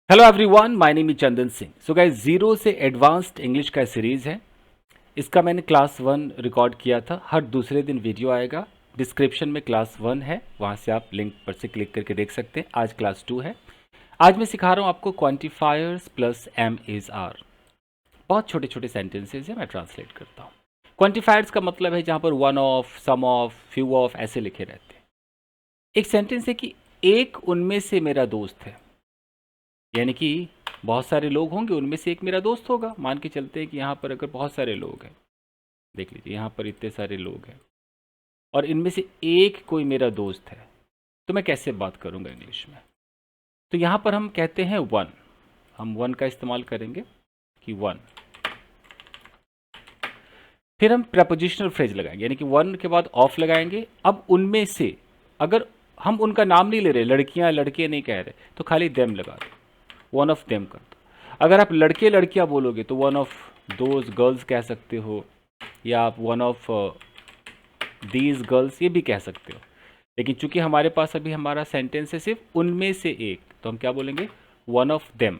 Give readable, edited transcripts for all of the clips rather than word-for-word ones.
Hello everyone, my name is Chandan Singh. So guys, zero से advanced English का series है। इसका मैंने क्लास 1 रिकॉर्ड किया था। हर दूसरे दिन वीडियो आएगा। डिस्क्रिप्शन में क्लास 1 है, वहाँ से आप लिंक पर से क्लिक करके देख सकते हैं। आज क्लास 2 है। आज मैं सिखा रहा हूँ आपको quantifiers plus am is are. बहुत छोटे छोटे सेंटेंसेज है, मैं ट्रांसलेट करता हूँ। क्वांटिफायर्स का मतलब है जहाँ पर one of, some of, few of ऐसे लिखे रहते हैं। एक सेंटेंस है कि एक उनमें से मेरा दोस्त है, यानी कि बहुत सारे लोग होंगे, उनमें से एक मेरा दोस्त होगा। मान के चलते हैं कि यहाँ पर अगर बहुत सारे लोग हैं, देख लीजिए यहाँ पर इतने सारे लोग हैं और इनमें से एक कोई मेरा दोस्त है, तो मैं कैसे बात करूँगा इंग्लिश में? तो यहाँ पर हम कहते हैं वन। हम वन का इस्तेमाल करेंगे कि वन। फिर हम प्रपोजिशनल फ्रेज लगाएंगे, यानी कि वन के बाद ऑफ लगाएंगे। अब उनमें से, अगर हम उनका नाम नहीं ले रहे, लड़कियां लड़के नहीं कह रहे, तो खाली देम लगा दो, वन ऑफ देम कर दो। अगर आप लड़के लड़कियां बोलोगे तो वन ऑफ दोज गर्ल्स कह सकते हो, या आप वन ऑफ दीज गर्ल्स ये भी कह सकते हो। लेकिन चूंकि हमारे पास अभी हमारा सेंटेंस है सिर्फ उनमें से एक, तो हम क्या बोलेंगे? One of them.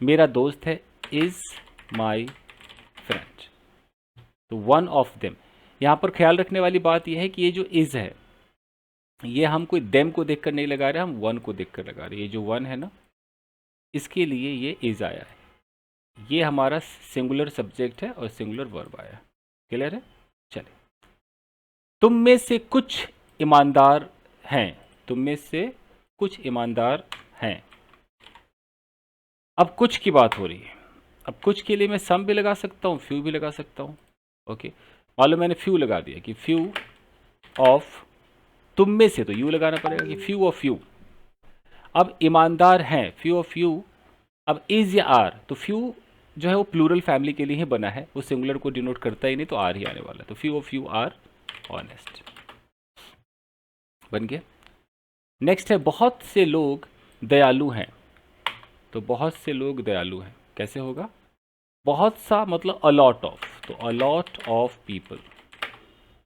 मेरा दोस्त है, इज माई फ्रेंड। तो वन ऑफ देम। यहाँ पर ख्याल रखने वाली बात यह है कि ये जो इज है, ये हम कोई देम को देखकर नहीं लगा रहे, हम वन को देखकर लगा रहे हैं। ये जो वन है ना, इसके लिए ये इज आया है। ये हमारा सिंगुलर सब्जेक्ट है और सिंगुलर वर्ब आया। क्लियर है? चलिए, तुम में से कुछ ईमानदार हैं। तुम में से कुछ ईमानदार हैं। अब कुछ की बात हो रही है। अब कुछ के लिए मैं सम भी लगा सकता हूँ, फ्यू भी लगा सकता हूँ। ओके, मान लो मैंने फ्यू लगा दिया कि फ्यू ऑफ, तुम में से, तो यू लगाना पड़ेगा कि फ्यू ऑफ यू। अब ईमानदार हैं, फ्यू ऑफ यू। अब इज या आर, तो फ्यू जो है वो प्लूरल फैमिली के लिए ही बना है, वो सिंगुलर को डिनोट करता ही नहीं, तो आर ही आने वाला है। तो few of you are honest. बन गया। नेक्स्ट है बहुत से लोग दयालु हैं। तो बहुत से लोग दयालु हैं कैसे होगा? बहुत सा मतलब अलॉट ऑफ, तो अलॉट ऑफ पीपल।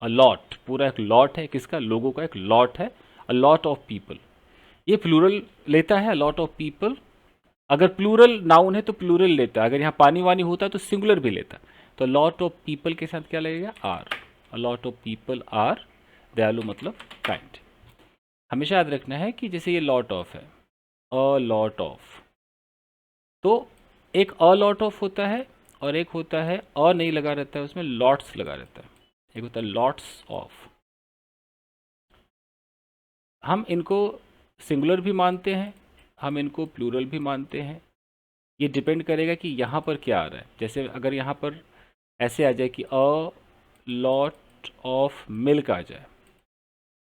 अलॉट पूरा एक लॉट है, किसका? लोगों का एक लॉट है। अलॉट ऑफ पीपल, ये प्लूरल लेता है, अलॉट ऑफ पीपल। अगर प्लूरल नाउन है तो प्लूरल लेता है, अगर यहाँ पानी वानी होता है तो सिंगुलर भी लेता है। तो लॉट ऑफ पीपल के साथ क्या लगेगा? Are. A lot of people are दयालु, मतलब काइंड। हमेशा याद रखना है कि जैसे ये लॉट ऑफ है, अ लॉट ऑफ, तो एक अ लॉट ऑफ होता है और एक होता है अ नहीं लगा रहता है, उसमें लॉट्स लगा रहता है। एक होता है लॉट्स ऑफ। हम इनको सिंगुलर भी मानते हैं, हम इनको प्लूरल भी मानते हैं। ये डिपेंड करेगा कि यहाँ पर क्या आ रहा है। जैसे अगर यहाँ पर ऐसे आ जाए कि अ लॉट ऑफ मिल्क आ जाए,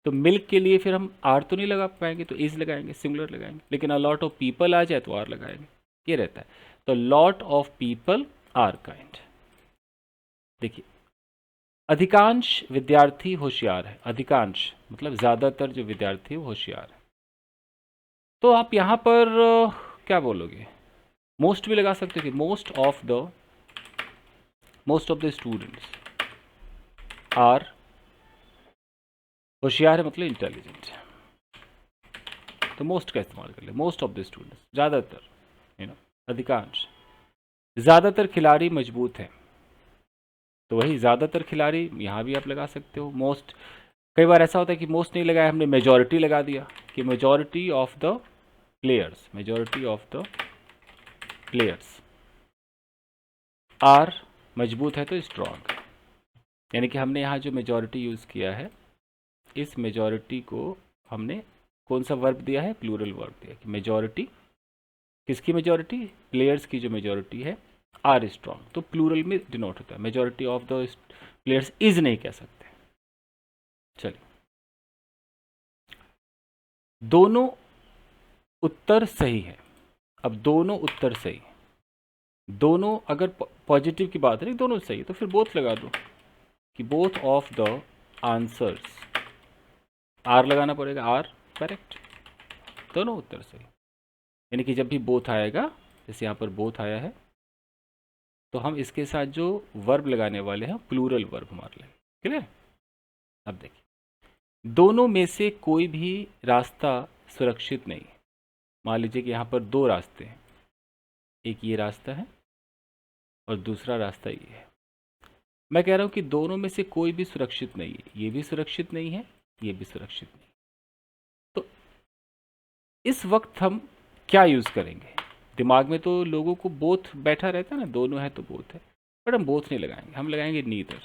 तो मिल्क के लिए फिर हम आर तो नहीं लगा पाएंगे, तो इज लगाएंगे, सिंगुलर लगाएंगे। लेकिन अ लॉट ऑफ पीपल आ जाए तो आर लगाएंगे। ये रहता है। तो lot of people are kind. देखिए, अधिकांश विद्यार्थी होशियार है। अधिकांश मतलब ज़्यादातर जो विद्यार्थी वो होशियार है। तो आप यहाँ पर क्या बोलोगे? मोस्ट भी लगा सकते हो कि most of the students are, होशियार है मतलब इंटेलिजेंट, तो मोस्ट का इस्तेमाल कर ले। मोस्ट ऑफ द स्टूडेंट्स, ज़्यादातर, अधिकांश। ज़्यादातर खिलाड़ी मजबूत हैं, तो वही ज़्यादातर खिलाड़ी यहाँ भी आप लगा सकते हो। मोस्ट, कई बार ऐसा होता है कि मोस्ट नहीं लगाया, हमने मेजॉरिटी लगा दिया कि majority of the players, majority of the players are, मजबूत है तो स्ट्रॉन्ग। यानी कि हमने यहाँ जो मेजॉरिटी यूज़ किया है, इस मेजॉरिटी को हमने कौन सा वर्ब दिया है? प्लूरल वर्ब दिया कि मेजॉरिटी, किसकी मेजॉरिटी? प्लेयर्स की जो मेजॉरिटी है आर स्ट्रॉन्ग, तो प्लूरल में डिनोट होता है। Majority of the players is नहीं कह सकते। चलिए, दोनों उत्तर सही है। अब दोनों उत्तर सही, दोनों अगर पॉजिटिव की बात है, दोनों सही है, तो फिर बोथ लगा दो कि both of the answers, are लगाना पड़ेगा, आर करेक्ट, दोनों उत्तर सही। यानी कि जब भी बोथ आएगा, जैसे यहाँ पर बोथ आया है, तो हम इसके साथ जो वर्ब लगाने वाले हैं प्लूरल वर्ब मार लेंगे। क्लियर? अब देखिए, दोनों में से कोई भी रास्ता सुरक्षित नहीं। मान लीजिए कि यहाँ पर दो रास्ते हैं, एक ये रास्ता है और दूसरा रास्ता ये है। मैं कह रहा हूँ कि दोनों में से कोई भी सुरक्षित नहीं है, ये भी सुरक्षित नहीं है, ये भी सुरक्षित नहीं। तो इस वक्त हम क्या यूज़ करेंगे? दिमाग में तो लोगों को बोथ बैठा रहता है ना, दोनों है तो बोथ है, बट हम बोथ नहीं लगाएंगे, हम लगाएंगे नीदर।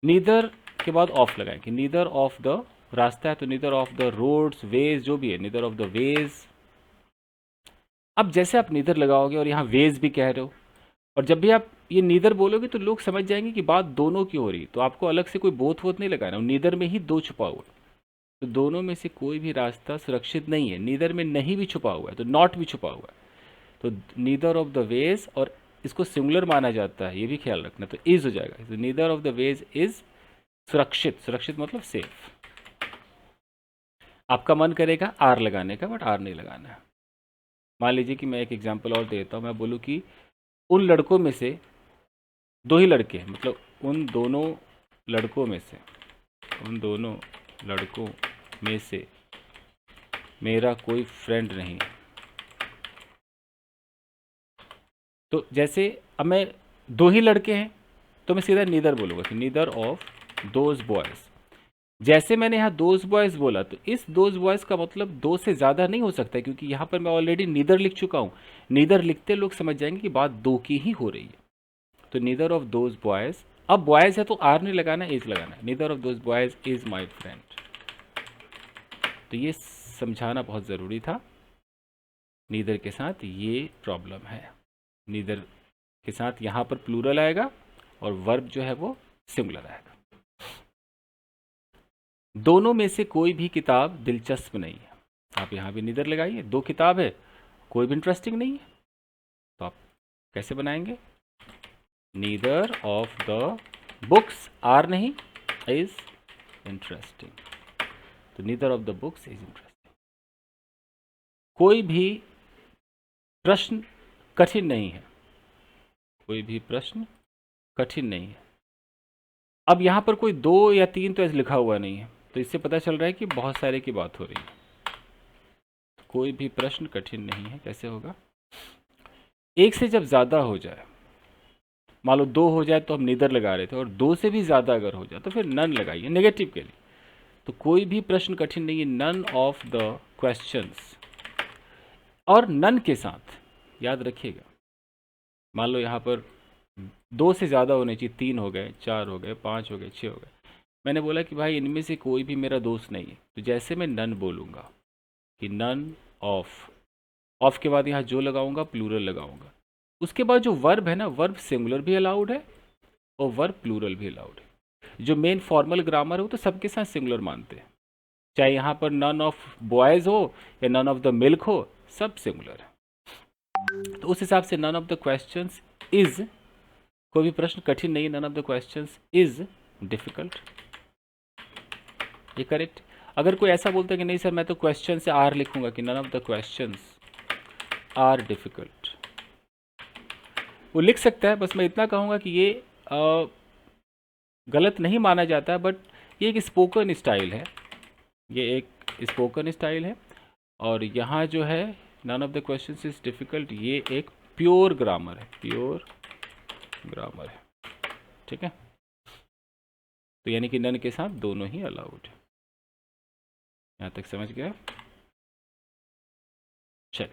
नीदर के बाद ऑफ लगाएंगे, नीदर ऑफ द, रास्ता है तो neither of the roads, ways, जो भी है, नीदर ऑफ द वेज। अब जैसे आप नीदर लगाओगे और यहाँ वेज भी कह रहे हो, और जब भी आप ये नीदर बोलोगे तो लोग समझ जाएंगे कि बात दोनों की हो रही है, तो आपको अलग से कोई बोथ वोथ नहीं लगाना, नीदर में ही दो छुपा हुआ है। तो दोनों में से कोई भी रास्ता सुरक्षित नहीं है, नीदर में नहीं भी छुपा हुआ है तो नॉट भी छुपा हुआ है, तो नीदर ऑफ द वेज, और इसको सिंगुलर माना जाता है, ये भी ख्याल रखना, तो इज हो जाएगा। तो neither of the ways is सुरक्षित, सुरक्षित मतलब सेफ। आपका मन करेगा आर लगाने का, बट आर नहीं लगाना है। मान लीजिए कि मैं एक एग्जांपल और देता हूँ, मैं बोलूँ कि उन लड़कों में से दो ही लड़के हैं, मतलब उन दोनों लड़कों में से, उन दोनों लड़कों में से मेरा कोई फ्रेंड नहीं। तो जैसे अब मैं दो ही लड़के हैं तो मैं सीधा नीदर बोलूँगा कि नीदर ऑफ दोज बॉयज़। जैसे मैंने यहाँ दोज बॉयज़ बोला तो इस दोज बॉयज़ का मतलब दो से ज़्यादा नहीं हो सकता, क्योंकि यहाँ पर मैं ऑलरेडी नीदर लिख चुका हूँ। नीदर लिखते लोग समझ जाएंगे कि बात दो की ही हो रही है। तो नीदर ऑफ दोज बॉयज़, अब बॉयज़ है तो आर नहीं लगाना, इज लगाना है। Neither of those boys is my friend. तो ये समझाना बहुत ज़रूरी था। नीदर के साथ ये प्रॉब्लम है, नीदर के साथ यहाँ पर प्लूरल आएगा और वर्ब जो है वो सिंगुलर आएगा। दोनों में से कोई भी किताब दिलचस्प नहीं है, आप यहाँ भी नीदर लगाइए। दो किताब है, कोई भी इंटरेस्टिंग नहीं है, तो आप कैसे बनाएंगे? Neither of the books, are नहीं, इज इंटरेस्टिंग। तो neither of the books is interesting. कोई भी प्रश्न कठिन नहीं है, कोई भी प्रश्न कठिन नहीं है। अब यहाँ पर कोई दो या तीन तो ऐसे लिखा हुआ नहीं है, तो इससे पता चल रहा है कि बहुत सारे की बात हो रही है। कोई भी प्रश्न कठिन नहीं है, कैसे होगा? एक से जब ज़्यादा हो जाए, मान लो दो हो जाए तो हम नीदर लगा रहे थे, और दो से भी ज़्यादा अगर हो जाए तो फिर नन लगाइए नेगेटिव के लिए। तो कोई भी प्रश्न कठिन नहीं है, नन ऑफ द क्वेश्चंस। और नन के साथ याद रखिएगा, मान लो यहाँ पर दो से ज़्यादा होने चाहिए, तीन हो गए, चार हो गए, पाँच हो गए, छः हो गए। मैंने बोला कि भाई इनमें से कोई भी मेरा दोस्त नहीं है, तो जैसे मैं नन बोलूँगा कि नन ऑफ, ऑफ के बाद यहाँ जो लगाऊंगा प्लूरल लगाऊंगा। उसके बाद जो वर्ब है ना, वर्ब सिंगुलर भी अलाउड है और वर्ब प्लूरल भी अलाउड है। जो मेन फॉर्मल ग्रामर हो तो सबके साथ सिंगुलर मानते हैं, चाहे यहाँ पर नन ऑफ बॉयज़ हो या नन ऑफ द मिल्क हो, सब सिंगुलर है। तो उस हिसाब से none of the questions is, कोई भी प्रश्न कठिन नहीं, none of the questions is difficult, ये करेक्ट। अगर कोई ऐसा बोलता है कि नहीं सर मैं तो क्वेश्चन से आर लिखूंगा कि none of the questions are difficult, वो लिख सकता है, बस मैं इतना कहूँगा कि ये गलत नहीं माना जाता है, बट ये एक स्पोकन स्टाइल है, ये एक स्पोकन स्टाइल है। और यहाँ जो है none of the questions is difficult, ये एक प्योर ग्रामर है, प्योर ग्रामर है, ठीक है। तो यानी कि नन के साथ दोनों ही अलाउड है। यहाँ तक समझ गया? चल,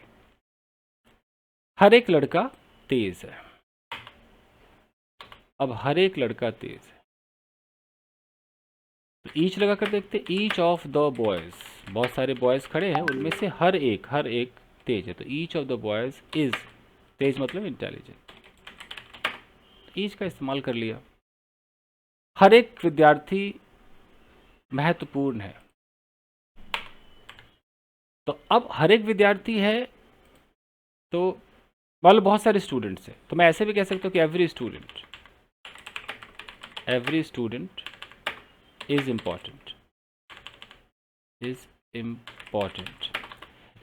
हर एक लड़का तेज है। अब हर एक लड़का तेज है, तो ईच लगा कर देखते, ईच ऑफ द बॉयज, बहुत सारे बॉयज खड़े हैं, उनमें से हर एक तेज है, तो each of the boys is, तेज मतलब इंटेलिजेंट, ईच का इस्तेमाल कर लिया। हर एक विद्यार्थी महत्वपूर्ण है, तो अब हर एक विद्यार्थी है, तो मान लो बहुत सारे स्टूडेंट्स हैं, तो मैं ऐसे भी कह सकता हूँ कि एवरी स्टूडेंट इज इम्पॉर्टेंट,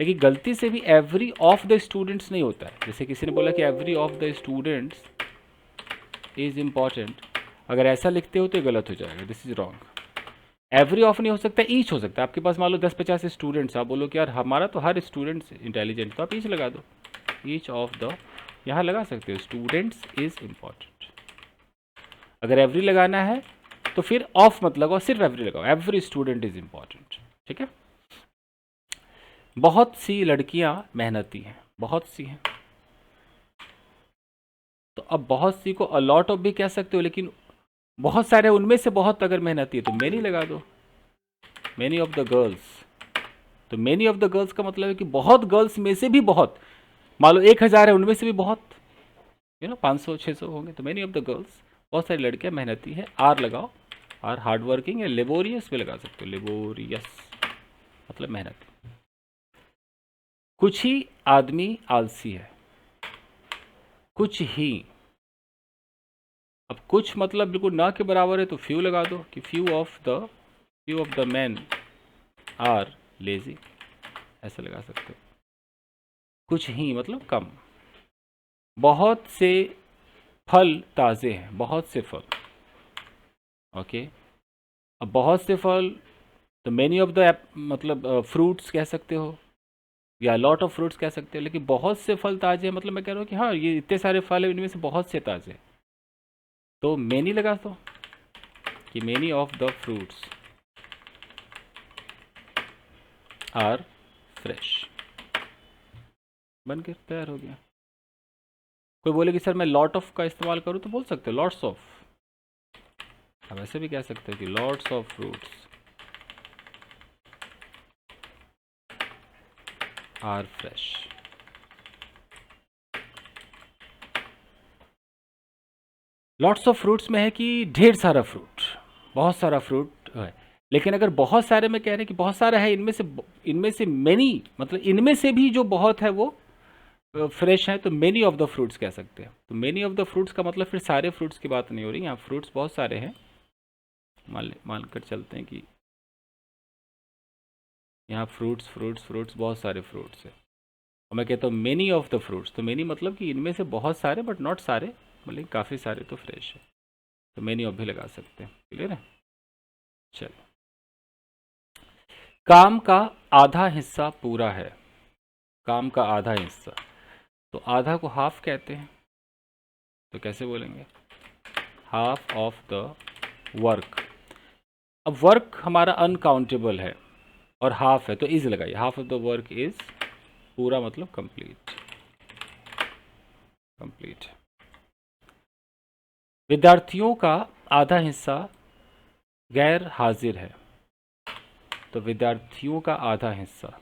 लेकिन गलती से भी एवरी ऑफ द स्टूडेंट्स नहीं होता है। जैसे किसी ने बोला कि every of the students is important, अगर ऐसा लिखते हो तो ये गलत हो जाएगा, this is wrong. Every of नहीं हो सकता, ईच हो सकता है। आपके पास मान लो 10-50 स्टूडेंट्स, आप बोलो कि यार हमारा तो हर स्टूडेंट इंटेलिजेंट, तो आप ईच लगा दो। ईच ऑफ द, यहाँ लगा सकते हो स्टूडेंट्स इज इम्पॉर्टेंट। अगर एवरी लगाना है तो फिर ऑफ मत लगाओ, सिर्फ एवरी लगाओ, एवरी स्टूडेंट इज इम्पॉर्टेंट। ठीक है। बहुत सी लड़कियां मेहनती हैं, बहुत सी हैं, तो अब बहुत सी को अलॉट ऑफ भी कह सकते हो, लेकिन बहुत सारे उनमें से बहुत अगर मेहनती है तो मेनी लगा दो, मेनी ऑफ द गर्ल्स। तो मेनी ऑफ द गर्ल्स का मतलब है कि बहुत गर्ल्स में से भी बहुत, मान लो 1000 है उनमें से भी बहुत, 500 600 होंगे, तो मेनी ऑफ द गर्ल्स, बहुत सारी लड़कियां मेहनती है। आर लगाओ, आर हार्ड वर्किंग या लेबोरियस भी लगा सकते हो, लेबोरियस मतलब मेहनती। कुछ ही आदमी आलसी है, कुछ ही, अब कुछ मतलब बिल्कुल ना के बराबर है तो फ्यू लगा दो कि few of the man are lazy, ऐसा लगा सकते हो। कुछ ही मतलब कम। बहुत से फल ताज़े हैं, बहुत से फल, ओके। अब बहुत से फल, तो मेनी ऑफ द मतलब फ्रूट्स कह सकते हो या लॉट ऑफ फ्रूट्स कह सकते हो, लेकिन बहुत से फल ताज़े हैं मतलब मैं कह रहा हूँ कि हाँ ये इतने सारे फल हैं, इनमें से बहुत से ताज़े, तो मेनी लगा दो कि many of the fruits are fresh, बनकर तैयार हो गया। कोई बोले कि सर मैं लॉट ऑफ का इस्तेमाल करूँ, तो बोल सकते हो लॉट्स ऑफ। अब ऐसे भी कह सकते हो कि lots of fruits are fresh. Lots of fruits में है कि ढेर सारा फ्रूट, बहुत सारा फ्रूट है। लेकिन अगर बहुत सारे में कह रहे हैं कि बहुत सारा है, इनमें से मेनी मतलब इनमें से भी जो बहुत है वो फ्रेश है, तो मेनी ऑफ द फ्रूट्स कह सकते हैं। तो मेनी ऑफ द फ्रूट्स का मतलब फिर सारे फ्रूट्स की बात नहीं हो रही, यहाँ फ्रूट्स बहुत सारे हैं, मान कर चलते हैं कि यहाँ फ्रूट्स फ्रूट्स फ्रूट्स बहुत सारे फ्रूट्स है, और मैं कहता हूँ मेनी ऑफ द फ्रूट्स, तो मेनी मतलब कि इनमें से बहुत सारे बट नॉट सारे, मतलब काफ़ी सारे तो फ्रेश है, तो मेनी ऑफ भी लगा सकते हैं। क्लियर है। चलो, काम का आधा हिस्सा पूरा है, काम का आधा हिस्सा, तो आधा को हाफ कहते हैं, तो कैसे बोलेंगे, हाफ ऑफ द वर्क। अब वर्क हमारा अनकाउंटेबल है और हाफ है, तो इज लगाइए, half of the work is, पूरा मतलब कंप्लीट, कंप्लीट। विद्यार्थियों का आधा हिस्सा गैर हाजिर है, तो विद्यार्थियों का आधा हिस्सा,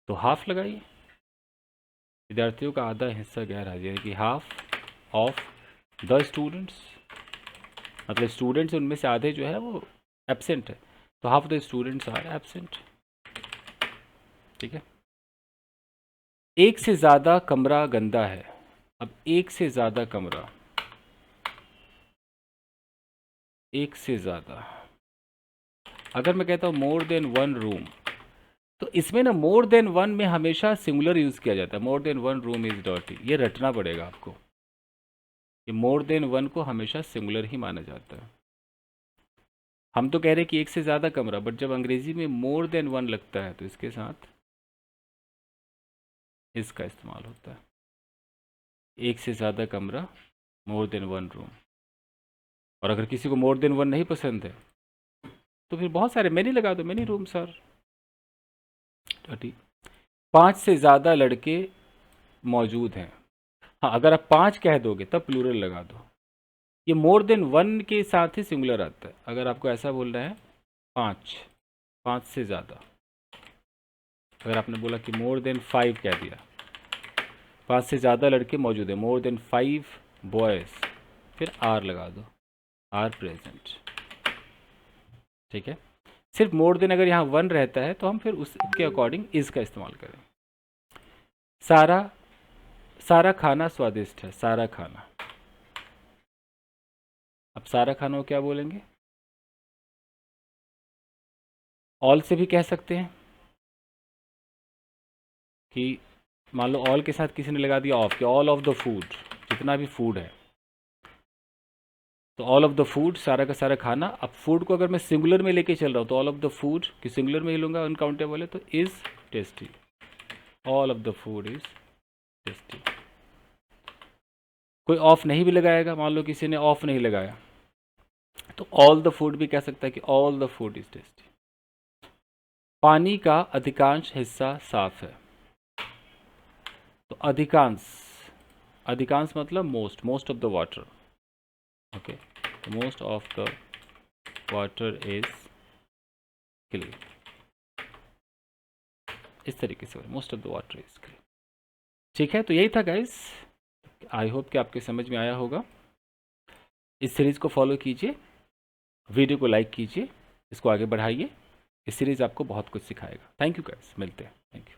तो हाफ लगाइए, विद्यार्थियों का आधा हिस्सा गैर हाजिर है कि हाफ ऑफ द स्टूडेंट्स, मतलब स्टूडेंट्स उनमें से आधे जो है वो एब्सेंट है, तो half the students are absent. ठीक है। एक से ज़्यादा कमरा गंदा है, अब एक से ज़्यादा कमरा, एक से ज़्यादा, अगर मैं कहता हूँ मोर देन वन रूम, तो इसमें ना मोर देन वन में हमेशा सिंगुलर यूज़ किया जाता है, more than one room is dirty, ये रटना पड़ेगा आपको, ये मोर देन वन को हमेशा सिंगुलर ही माना जाता है। हम तो कह रहे हैं कि एक से ज़्यादा कमरा, बट जब अंग्रेज़ी में मोर देन वन लगता है तो इसके साथ इसका इस्तेमाल होता है, एक से ज़्यादा कमरा, मोर देन वन रूम। और अगर किसी को मोर देन वन नहीं पसंद है तो फिर बहुत सारे मैनी लगा दो, मैनी रूम सर। ठीक। 5 से ज़्यादा लड़के मौजूद हैं, हाँ अगर आप 5 कह दोगे तब प्लूरल लगा दो, ये मोर देन वन के साथ ही सिंगुलर आता है। अगर आपको ऐसा बोलना है 5 से ज़्यादा, अगर आपने बोला कि मोर देन 5 कह दिया, 5 से ज़्यादा लड़के मौजूद हैं, मोर देन 5 बॉयज़, फिर आर लगा दो, आर प्रेजेंट। ठीक है। सिर्फ मोर देन अगर यहाँ 1 रहता है तो हम फिर उसके अकॉर्डिंग इज़ का इस्तेमाल करें। सारा खाना स्वादिष्ट है, सारा खाना, अब सारा खाना को क्या बोलेंगे, ऑल से भी कह सकते हैं कि मान लो ऑल के साथ किसी ने लगा दिया ऑफ, कि ऑल ऑफ द फूड, जितना भी फूड है, तो ऑल ऑफ द फूड, सारा का सारा खाना। अब फूड को अगर मैं सिंगुलर में लेके चल रहा हूँ तो ऑल ऑफ द फूड कि सिंगुलर में ही लूँगा, अनकाउंटेबल है तो is tasty. All of the food is tasty. कोई ऑफ नहीं भी लगाएगा, मान लो किसी ने ऑफ नहीं लगाया, तो ऑल द फूड भी कह सकता है कि all the food is tasty. पानी का अधिकांश हिस्सा साफ है, तो अधिकांश, अधिकांश मतलब most, most of the water, okay, most of the water is clean, इस तरीके से most of the water is clean. ठीक है, तो यही था गाइस, आई होप कि आपके समझ में आया होगा। इस सीरीज़ को फॉलो कीजिए, वीडियो को लाइक कीजिए, इसको आगे बढ़ाइए, इस सीरीज़ आपको बहुत कुछ सिखाएगा। थैंक यू गाइस, मिलते हैं, थैंक यू।